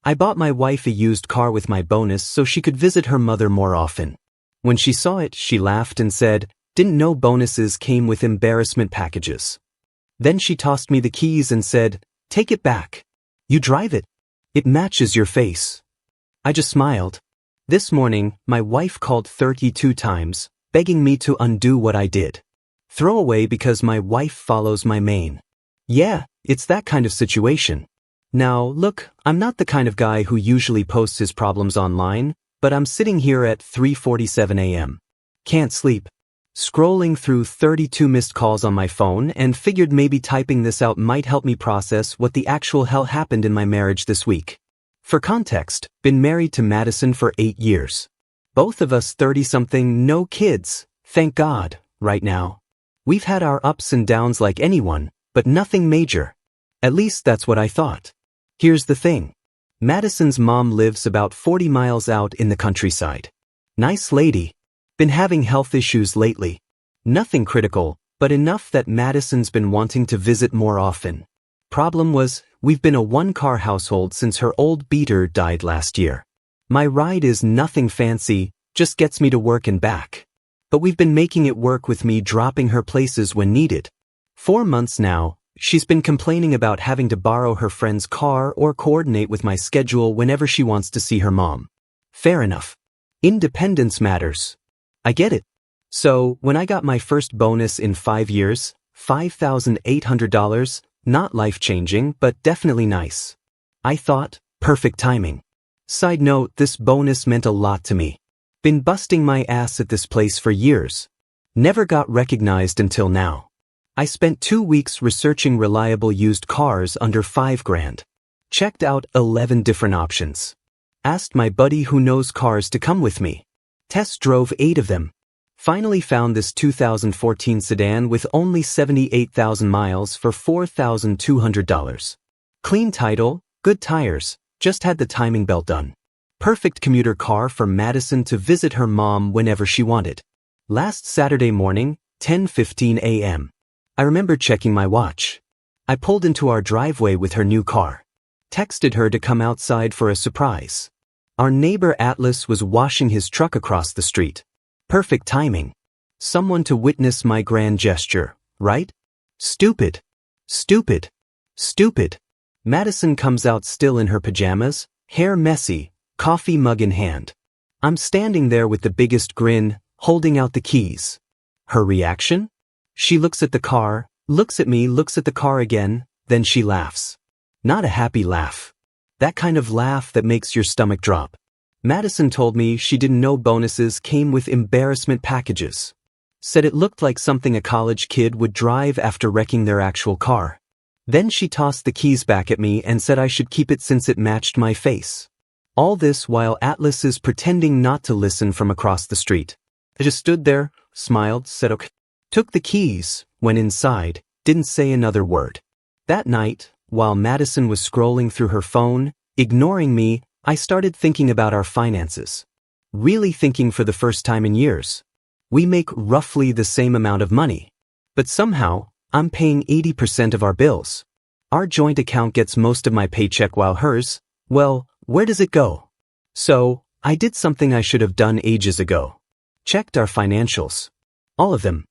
I bought my wife a used car with my bonus so she could visit her mother more often. When she saw it, she laughed and said, "Didn't know bonuses came with embarrassment packages." Then she tossed me the keys and said, "Take it back. You drive it. It matches your face." I just smiled. This morning, my wife called 32 times, begging me to undo what I did. Throw away because my wife follows my main. Yeah, it's that kind of situation. Now, look, I'm not the kind of guy who usually posts his problems online, but I'm sitting here at 3:47 a.m. Can't sleep. Scrolling through 32 missed calls on my phone and figured maybe typing this out might help me process what the actual hell happened in my marriage this week. For context, been married to Madison for 8 years. Both of us 30-something, no kids, thank God, right now. We've had our ups and downs like anyone, but nothing major. At least that's what I thought. Here's the thing. Madison's mom lives about 40 miles out in the countryside. Nice lady. Been having health issues lately. Nothing critical, but enough that Madison's been wanting to visit more often. Problem was, we've been a one-car household since her old beater died last year. My ride is nothing fancy, just gets me to work and back. But we've been making it work with me dropping her places when needed. 4 months now, she's been complaining about having to borrow her friend's car or coordinate with my schedule whenever she wants to see her mom. Fair enough. Independence matters. I get it. So, when I got my first bonus in 5 years, $5,800, not life-changing, but definitely nice. I thought, perfect timing. Side note, this bonus meant a lot to me. Been busting my ass at this place for years. Never got recognized until now. I spent 2 weeks researching reliable used cars under $5,000. Checked out 11 different options. Asked my buddy who knows cars to come with me. Test drove 8 of them. Finally found this 2014 sedan with only 78,000 miles for $4,200. Clean title, good tires, just had the timing belt done. Perfect commuter car for Madison to visit her mom whenever she wanted. Last Saturday morning, 10:15 a.m. I remember checking my watch. I pulled into our driveway with her new car. Texted her to come outside for a surprise. Our neighbor Atlas was washing his truck across the street. Perfect timing. Someone to witness my grand gesture, right? Stupid. Stupid. Stupid. Madison comes out still in her pajamas, hair messy, coffee mug in hand. I'm standing there with the biggest grin, holding out the keys. Her reaction? She looks at the car, looks at me, looks at the car again, then she laughs. Not a happy laugh. That kind of laugh that makes your stomach drop. Madison told me she didn't know bonuses came with embarrassment packages. Said it looked like something a college kid would drive after wrecking their actual car. Then she tossed the keys back at me and said I should keep it since it matched my face. All this while Atlas is pretending not to listen from across the street. I just stood there, smiled, said okay. Took the keys, went inside, didn't say another word. That night, while Madison was scrolling through her phone, ignoring me, I started thinking about our finances. Really thinking for the first time in years. We make roughly the same amount of money. But somehow, I'm paying 80% of our bills. Our joint account gets most of my paycheck while hers, well, where does it go? So, I did something I should have done ages ago. Checked our financials. All of them.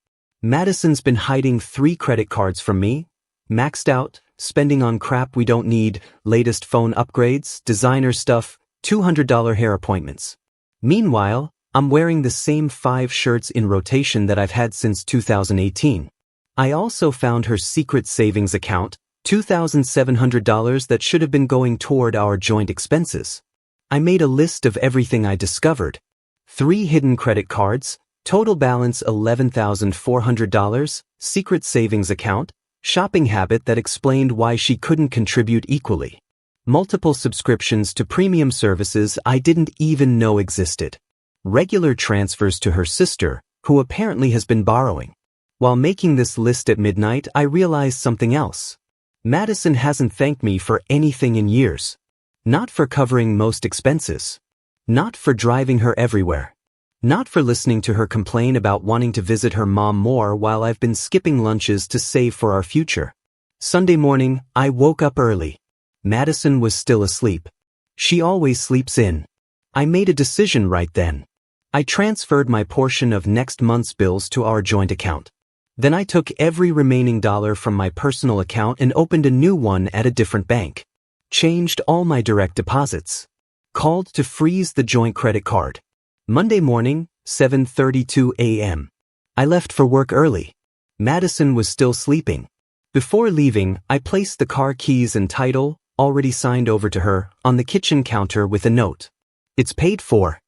Madison's been hiding 3 credit cards from me. Maxed out, spending on crap we don't need, latest phone upgrades, designer stuff, $200 hair appointments. Meanwhile, I'm wearing the same 5 shirts in rotation that I've had since 2018. I also found her secret savings account, $2,700 that should have been going toward our joint expenses. I made a list of everything I discovered. 3 hidden credit cards, total balance $11,400, secret savings account, shopping habit that explained why she couldn't contribute equally. Multiple subscriptions to premium services I didn't even know existed. Regular transfers to her sister, who apparently has been borrowing. While making this list at midnight, I realized something else. Madison hasn't thanked me for anything in years. Not for covering most expenses. Not for driving her everywhere. Not for listening to her complain about wanting to visit her mom more while I've been skipping lunches to save for our future. Sunday morning, I woke up early. Madison was still asleep. She always sleeps in. I made a decision right then. I transferred my portion of next month's bills to our joint account. Then I took every remaining dollar from my personal account and opened a new one at a different bank. Changed all my direct deposits. Called to freeze the joint credit card. Monday morning, 7:32 a.m. I left for work early. Madison was still sleeping. Before leaving, I placed the car keys and title, already signed over to her, on the kitchen counter with a note. It's paid for.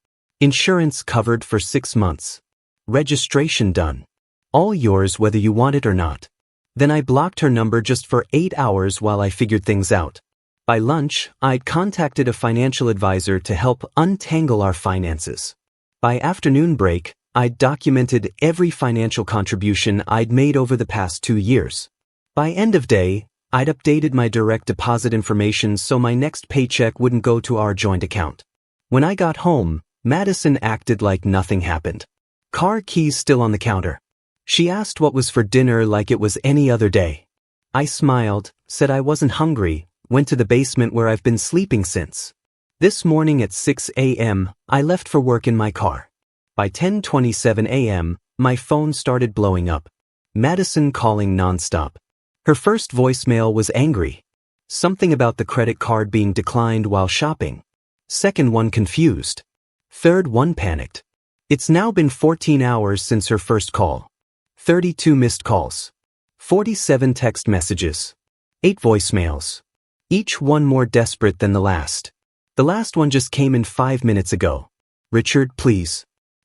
Insurance covered for 6 months. Registration done. All yours whether you want it or not. Then I blocked her number just for 8 hours while I figured things out. By lunch, I'd contacted a financial advisor to help untangle our finances. By afternoon break, I'd documented every financial contribution I'd made over the past 2 years. By end of day, I'd updated my direct deposit information so my next paycheck wouldn't go to our joint account. When I got home, Madison acted like nothing happened. Car keys still on the counter. She asked what was for dinner like it was any other day. I smiled, said I wasn't hungry, went to the basement where I've been sleeping since. This morning at 6 a.m., I left for work in my car. By 10:27 a.m., my phone started blowing up. Madison calling nonstop. Her first voicemail was angry. Something about the credit card being declined while shopping. Second one confused. Third one panicked. It's now been 14 hours since her first call. 32 missed calls. 47 text messages. 8 voicemails. Each one more desperate than the last. The last one just came in 5 minutes ago. Richard, please.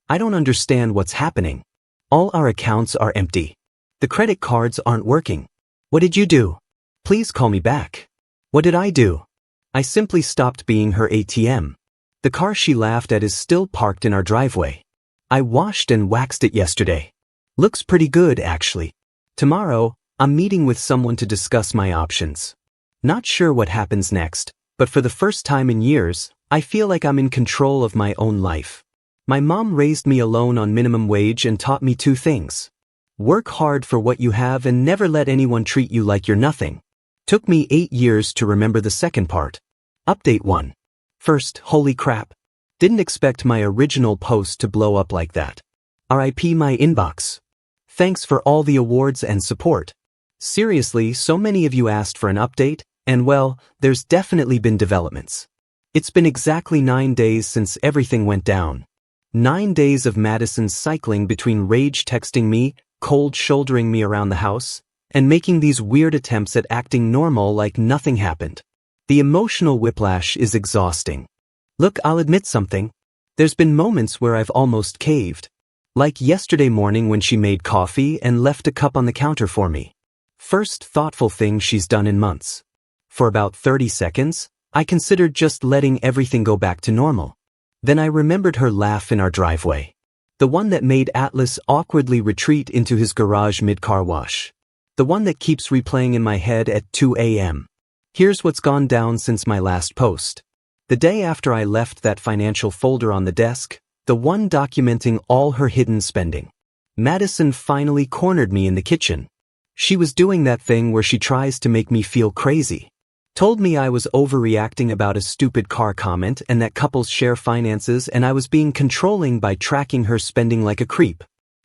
I don't understand what's happening. All our accounts are empty. The credit cards aren't working. What did you do? Please call me back. What did I do? I simply stopped being her ATM. The car she laughed at is still parked in our driveway. I washed and waxed it yesterday. Looks pretty good, actually. Tomorrow, I'm meeting with someone to discuss my options. Not sure what happens next, but for the first time in years, I feel like I'm in control of my own life. My mom raised me alone on minimum wage and taught me 2 things. Work hard for what you have and never let anyone treat you like you're nothing. Took me 8 years to remember the second part. Update 1. First, holy crap. Didn't expect my original post to blow up like that. RIP my inbox. Thanks for all the awards and support. Seriously, so many of you asked for an update, and well, there's definitely been developments. It's been exactly 9 days since everything went down. 9 days of Madison cycling between rage texting me, cold shouldering me around the house, and making these weird attempts at acting normal like nothing happened. The emotional whiplash is exhausting. Look, I'll admit something. There's been moments where I've almost caved. Like yesterday morning when she made coffee and left a cup on the counter for me. First thoughtful thing she's done in months. For about 30 seconds, I considered just letting everything go back to normal. Then I remembered her laugh in our driveway. The one that made Atlas awkwardly retreat into his garage mid-car wash. The one that keeps replaying in my head at 2 a.m. Here's what's gone down since my last post. The day after I left that financial folder on the desk, the one documenting all her hidden spending. Madison finally cornered me in the kitchen. She was doing that thing where she tries to make me feel crazy. Told me I was overreacting about a stupid car comment and that couples share finances and I was being controlling by tracking her spending like a creep.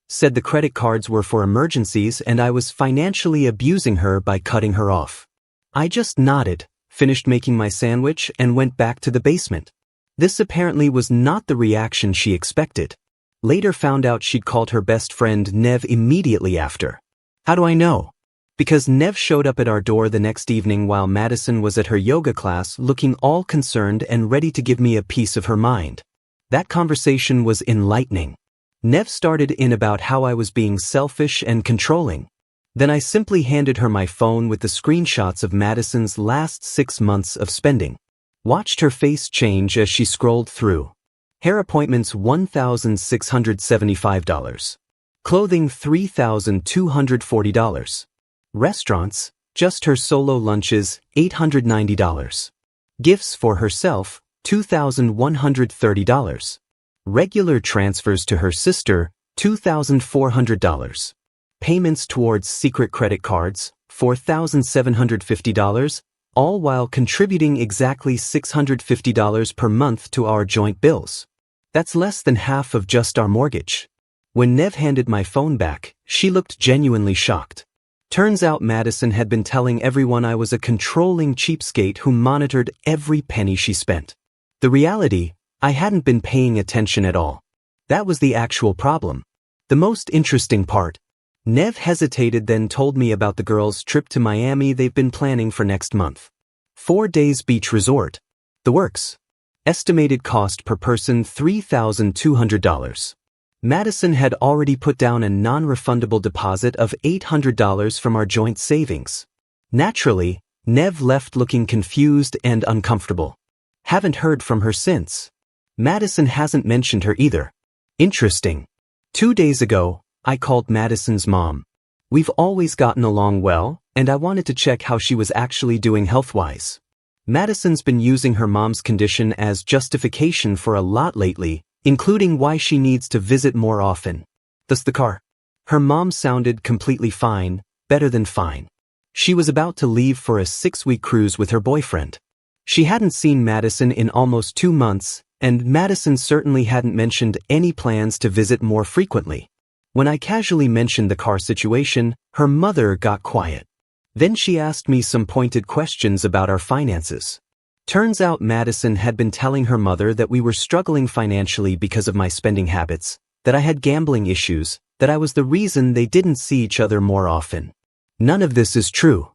Said the credit cards were for emergencies and I was financially abusing her by cutting her off. I just nodded, finished making my sandwich and went back to the basement. This apparently was not the reaction she expected. Later found out she'd called her best friend Nev immediately after. How do I know? Because Nev showed up at our door the next evening while Madison was at her yoga class looking all concerned and ready to give me a piece of her mind. That conversation was enlightening. Nev started in about how I was being selfish and controlling. Then I simply handed her my phone with the screenshots of Madison's last 6 months of spending. Watched her face change as she scrolled through. Hair appointments $1,675. Clothing $3,240. Restaurants, just her solo lunches, $890. Gifts for herself, $2,130. Regular transfers to her sister, $2,400. Payments towards secret credit cards, $4,750. all while contributing exactly $650 per month to our joint bills. That's less than half of just our mortgage. When Nev handed my phone back, she looked genuinely shocked. Turns out Madison had been telling everyone I was a controlling cheapskate who monitored every penny she spent. The reality, I hadn't been paying attention at all. That was the actual problem. The most interesting part, Nev hesitated, then told me about the girls' trip to Miami they've been planning for next month. 4 days beach resort. The works. Estimated cost per person $3,200. Madison had already put down a non-refundable deposit of $800 from our joint savings. Naturally, Nev left looking confused and uncomfortable. Haven't heard from her since. Madison hasn't mentioned her either. Interesting. 2 days ago, I called Madison's mom. We've always gotten along well, and I wanted to check how she was actually doing health-wise. Madison's been using her mom's condition as justification for a lot lately, including why she needs to visit more often. Thus the car. Her mom sounded completely fine, better than fine. She was about to leave for a 6-week cruise with her boyfriend. She hadn't seen Madison in almost 2 months, and Madison certainly hadn't mentioned any plans to visit more frequently. When I casually mentioned the car situation, her mother got quiet. Then she asked me some pointed questions about our finances. Turns out Madison had been telling her mother that we were struggling financially because of my spending habits, that I had gambling issues, that I was the reason they didn't see each other more often. None of this is true.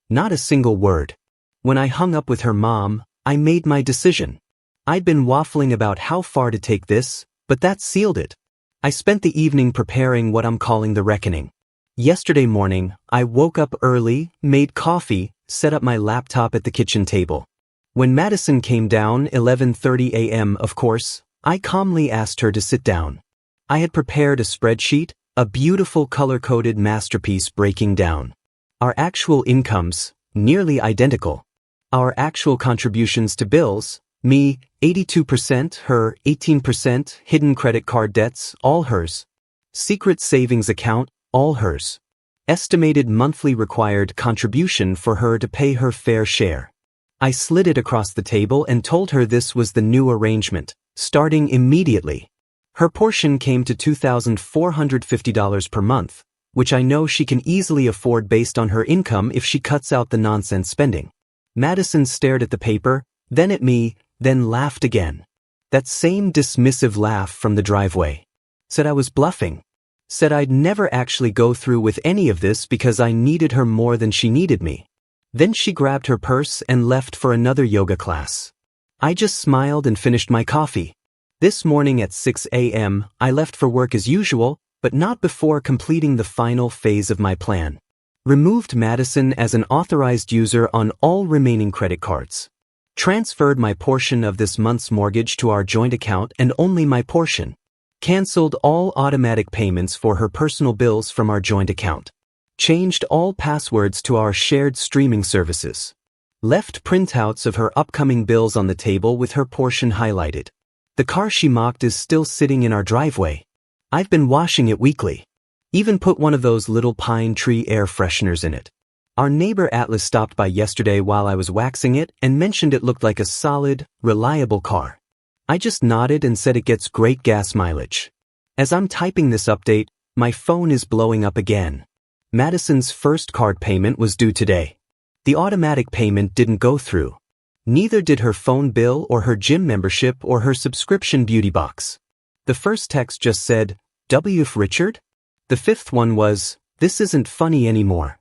Not a single word. When I hung up with her mom, I made my decision. I'd been waffling about how far to take this, but that sealed it. I spent the evening preparing what I'm calling the reckoning. Yesterday morning, I woke up early, made coffee, set up my laptop at the kitchen table. When Madison came down 11:30 a.m., of course, I calmly asked her to sit down. I had prepared a spreadsheet, a beautiful color-coded masterpiece breaking down our actual incomes, nearly identical. Our actual contributions to bills, me, 82%, her, 18%, hidden credit card debts, all hers. Secret savings account, all hers. Estimated monthly required contribution for her to pay her fair share. I slid it across the table and told her this was the new arrangement, starting immediately. Her portion came to $2,450 per month, which I know she can easily afford based on her income if she cuts out the nonsense spending. Madison stared at the paper, then at me, then laughed again. That same dismissive laugh from the driveway. Said I was bluffing. Said I'd never actually go through with any of this because I needed her more than she needed me. Then she grabbed her purse and left for another yoga class. I just smiled and finished my coffee. This morning at 6 a.m., I left for work as usual, but not before completing the final phase of my plan. Removed Madison as an authorized user on all remaining credit cards. Transferred my portion of this month's mortgage to our joint account and only my portion. Canceled all automatic payments for her personal bills from our joint account. Changed all passwords to our shared streaming services. Left printouts of her upcoming bills on the table with her portion highlighted. The car she mocked is still sitting in our driveway. I've been washing it weekly. Even put one of those little pine tree air fresheners in it. Our neighbor Atlas stopped by yesterday while I was waxing it and mentioned it looked like a solid, reliable car. I just nodded and said it gets great gas mileage. As I'm typing this update, my phone is blowing up again. Madison's first card payment was due today. The automatic payment didn't go through. Neither did her phone bill or her gym membership or her subscription beauty box. The first text just said, "WF Richard?" The fifth one was, "This isn't funny anymore."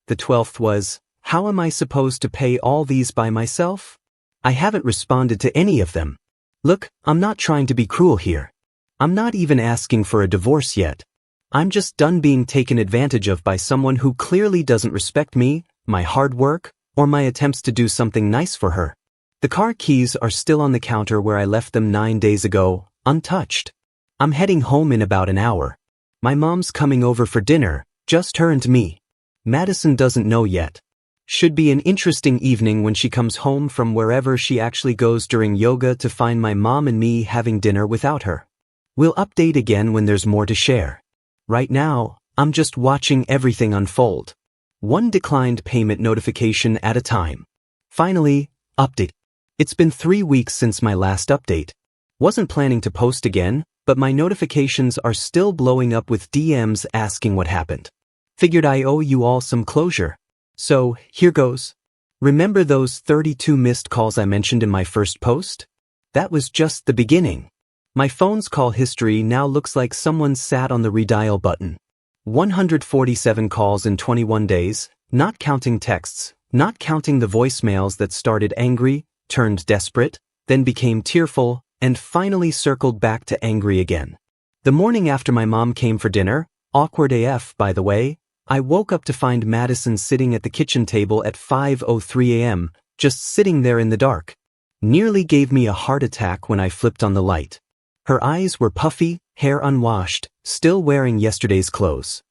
The 12th was, "How am I supposed to pay all these by myself?" I haven't responded to any of them. Look, I'm not trying to be cruel here. I'm not even asking for a divorce yet. I'm just done being taken advantage of by someone who clearly doesn't respect me, my hard work, or my attempts to do something nice for her. The car keys are still on the counter where I left them 9 days ago, untouched. I'm heading home in about an hour. My mom's coming over for dinner, just her and me. Madison doesn't know yet. Should be an interesting evening when she comes home from wherever she actually goes during yoga to find my mom and me having dinner without her. We'll update again when there's more to share. Right now, I'm just watching everything unfold. One declined payment notification at a time. Finally, update. It's been 3 weeks since my last update. Wasn't planning to post again, but my notifications are still blowing up with DMs asking what happened. Figured I owe you all some closure. So, here goes. Remember those 32 missed calls I mentioned in my first post? That was just the beginning. My phone's call history now looks like someone sat on the redial button. 147 calls in 21 days, not counting texts, not counting the voicemails that started angry, turned desperate, then became tearful, and finally circled back to angry again. The morning after my mom came for dinner, awkward AF by the way, I woke up to find Madison sitting at the kitchen table at 5:03 a.m., just sitting there in the dark. Nearly gave me a heart attack when I flipped on the light. Her eyes were puffy, hair unwashed, still wearing yesterday's clothes.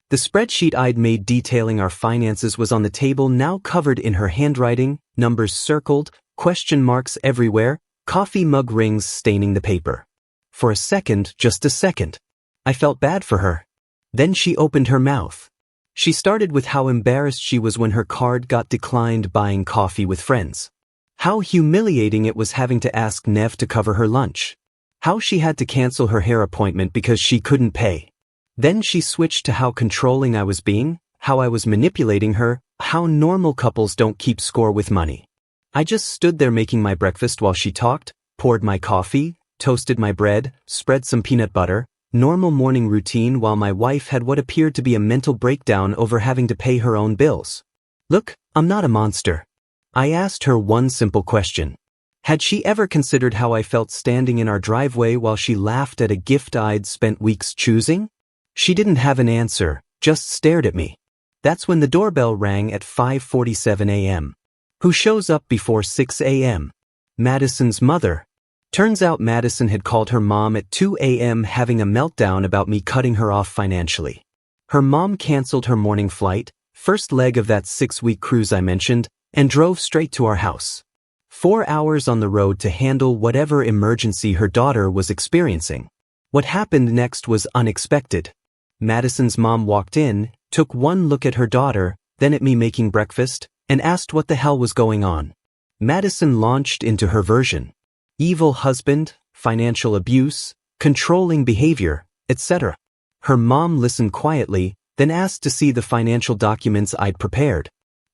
The spreadsheet I'd made detailing our finances was on the table, now covered in her handwriting, numbers circled, question marks everywhere, coffee mug rings staining the paper. For a second, just a second, I felt bad for her. Then she opened her mouth. She started with how embarrassed she was when her card got declined buying coffee with friends. How humiliating it was having to ask Nev to cover her lunch. How she had to cancel her hair appointment because she couldn't pay. Then she switched to how controlling I was being, how I was manipulating her, how normal couples don't keep score with money. I just stood there making my breakfast while she talked, poured my coffee, toasted my bread, spread some peanut butter, normal morning routine while my wife had what appeared to be a mental breakdown over having to pay her own bills. Look, I'm not a monster. I asked her one simple question. Had she ever considered how I felt standing in our driveway while she laughed at a gift I'd spent weeks choosing? She didn't have an answer, just stared at me. That's when the doorbell rang at 5:47 a.m. Who shows up before 6 a.m.? Madison's mother. Turns out Madison had called her mom at 2 a.m. having a meltdown about me cutting her off financially. Her mom canceled her morning flight, first leg of that 6-week cruise I mentioned, and drove straight to our house. 4 hours on the road to handle whatever emergency her daughter was experiencing. What happened next was unexpected. Madison's mom walked in, took one look at her daughter, then at me making breakfast, and asked what the hell was going on. Madison launched into her version. Evil husband, financial abuse, controlling behavior, etc. Her mom listened quietly, then asked to see the financial documents I'd prepared.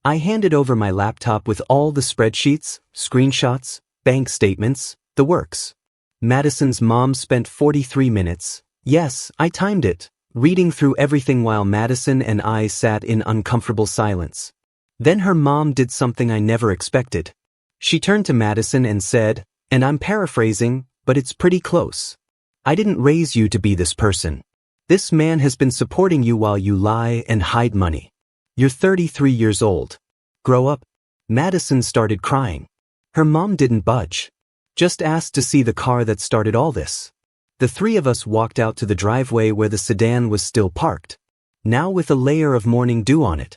I handed over my laptop with all the spreadsheets, screenshots, bank statements, the works. Madison's mom spent 43 minutes, yes, I timed it, reading through everything while Madison and I sat in uncomfortable silence. Then her mom did something I never expected. She turned to Madison and said, and I'm paraphrasing, but it's pretty close. I didn't raise you to be this person. This man has been supporting you while you lie and hide money. You're 33 years old. Grow up. Madison started crying. Her mom didn't budge. Just asked to see the car that started all this. The three of us walked out to the driveway where the sedan was still parked, now with a layer of morning dew on it.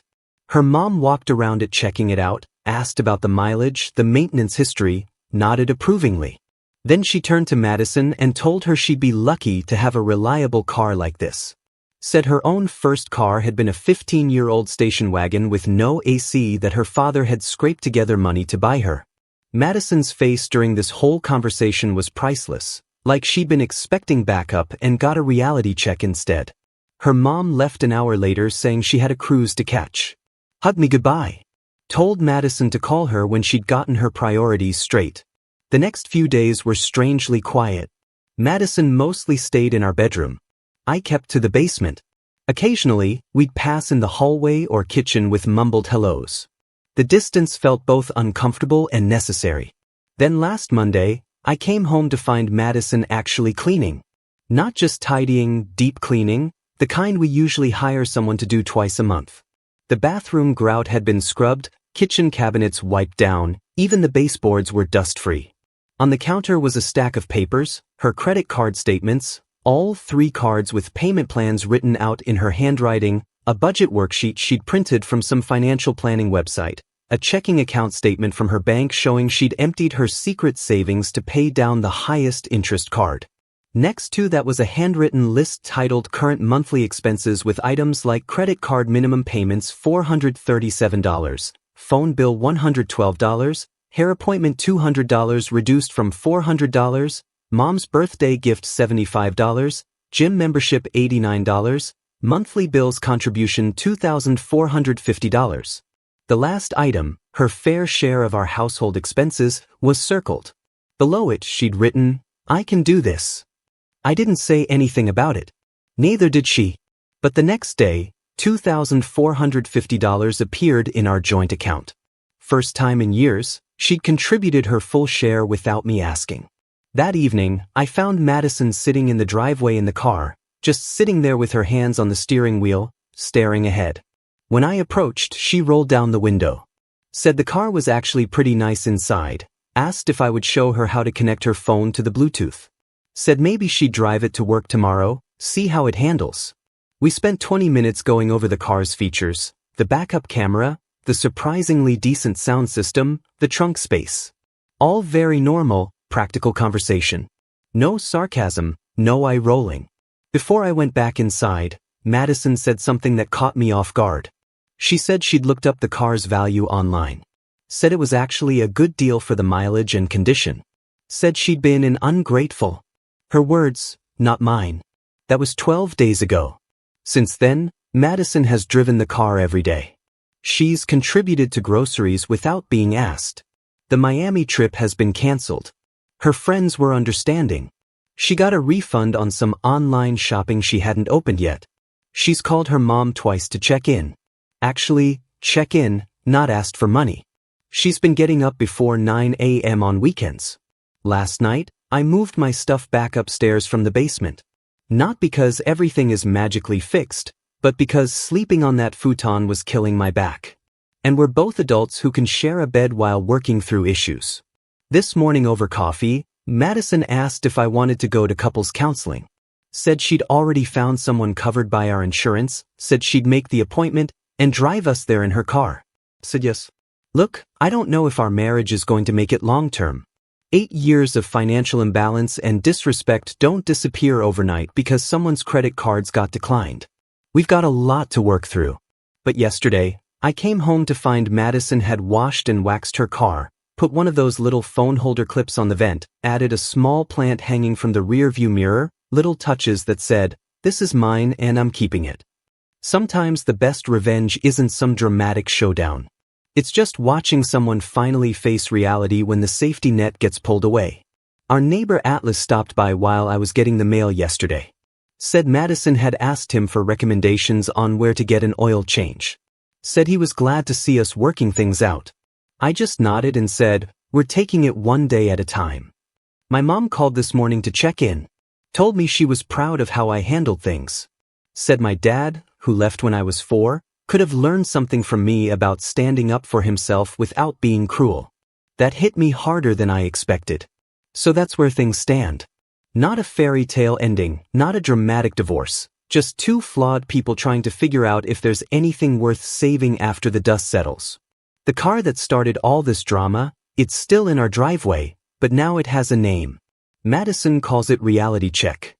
Her mom walked around it checking it out, asked about the mileage, the maintenance history, nodded approvingly. Then she turned to Madison and told her she'd be lucky to have a reliable car like this. Said her own first car had been a 15-year-old station wagon with no AC that her father had scraped together money to buy her. Madison's face during this whole conversation was priceless, like she'd been expecting backup and got a reality check instead. Her mom left an hour later saying she had a cruise to catch. Hugged me goodbye. Told Madison to call her when she'd gotten her priorities straight. The next few days were strangely quiet. Madison mostly stayed in our bedroom. I kept to the basement. Occasionally, we'd pass in the hallway or kitchen with mumbled hellos. The distance felt both uncomfortable and necessary. Then last Monday, I came home to find Madison actually cleaning. Not just tidying, deep cleaning, the kind we usually hire someone to do twice a month. The bathroom grout had been scrubbed, kitchen cabinets wiped down, even the baseboards were dust-free. On the counter was a stack of papers, her credit card statements, all 3 cards with payment plans written out in her handwriting, a budget worksheet she'd printed from some financial planning website, a checking account statement from her bank showing she'd emptied her secret savings to pay down the highest interest card. Next to that was a handwritten list titled Current Monthly Expenses with items like credit card minimum payments $437, phone bill $112, hair appointment $200 reduced from $400, mom's birthday gift $75, gym membership $89, monthly bills contribution $2,450. The last item, her fair share of our household expenses, was circled. Below it she'd written, "I can do this." I didn't say anything about it. Neither did she. But the next day, $2,450 appeared in our joint account. First time in years, she'd contributed her full share without me asking. That evening, I found Madison sitting in the driveway in the car, just sitting there with her hands on the steering wheel, staring ahead. When I approached, she rolled down the window. Said the car was actually pretty nice inside, asked if I would show her how to connect her phone to the Bluetooth. Said maybe she'd drive it to work tomorrow, see how it handles. We spent 20 minutes going over the car's features, the backup camera, the surprisingly decent sound system, the trunk space. All very normal, practical conversation. No sarcasm, no eye rolling. Before I went back inside, Madison said something that caught me off guard. She said she'd looked up the car's value online. Said it was actually a good deal for the mileage and condition. Said she'd been an ungrateful. Her words, not mine. That was 12 days ago. Since then, Madison has driven the car every day. She's contributed to groceries without being asked. The Miami trip has been canceled. Her friends were understanding. She got a refund on some online shopping she hadn't opened yet. She's called her mom twice to check in. Actually, check in, not asked for money. She's been getting up before 9 a.m. on weekends. Last night, I moved my stuff back upstairs from the basement. Not because everything is magically fixed, but because sleeping on that futon was killing my back. And we're both adults who can share a bed while working through issues. This morning over coffee, Madison asked if I wanted to go to couples counseling. Said she'd already found someone covered by our insurance, said she'd make the appointment and drive us there in her car. Said yes. Look, I don't know if our marriage is going to make it long-term. 8 years of financial imbalance and disrespect don't disappear overnight because someone's credit cards got declined. We've got a lot to work through. But yesterday, I came home to find Madison had washed and waxed her car, put one of those little phone holder clips on the vent, added a small plant hanging from the rear view mirror, little touches that said, "This is mine and I'm keeping it." Sometimes the best revenge isn't some dramatic showdown. It's just watching someone finally face reality when the safety net gets pulled away. Our neighbor Atlas stopped by while I was getting the mail yesterday. Said Madison had asked him for recommendations on where to get an oil change. Said he was glad to see us working things out. I just nodded and said, "We're taking it one day at a time." My mom called this morning to check in. Told me she was proud of how I handled things. Said my dad, who left when I was 4, could have learned something from me about standing up for himself without being cruel. That hit me harder than I expected. So that's where things stand. Not a fairy tale ending, not a dramatic divorce, just two flawed people trying to figure out if there's anything worth saving after the dust settles. The car that started all this drama, it's still in our driveway, but now it has a name. Madison calls it reality check.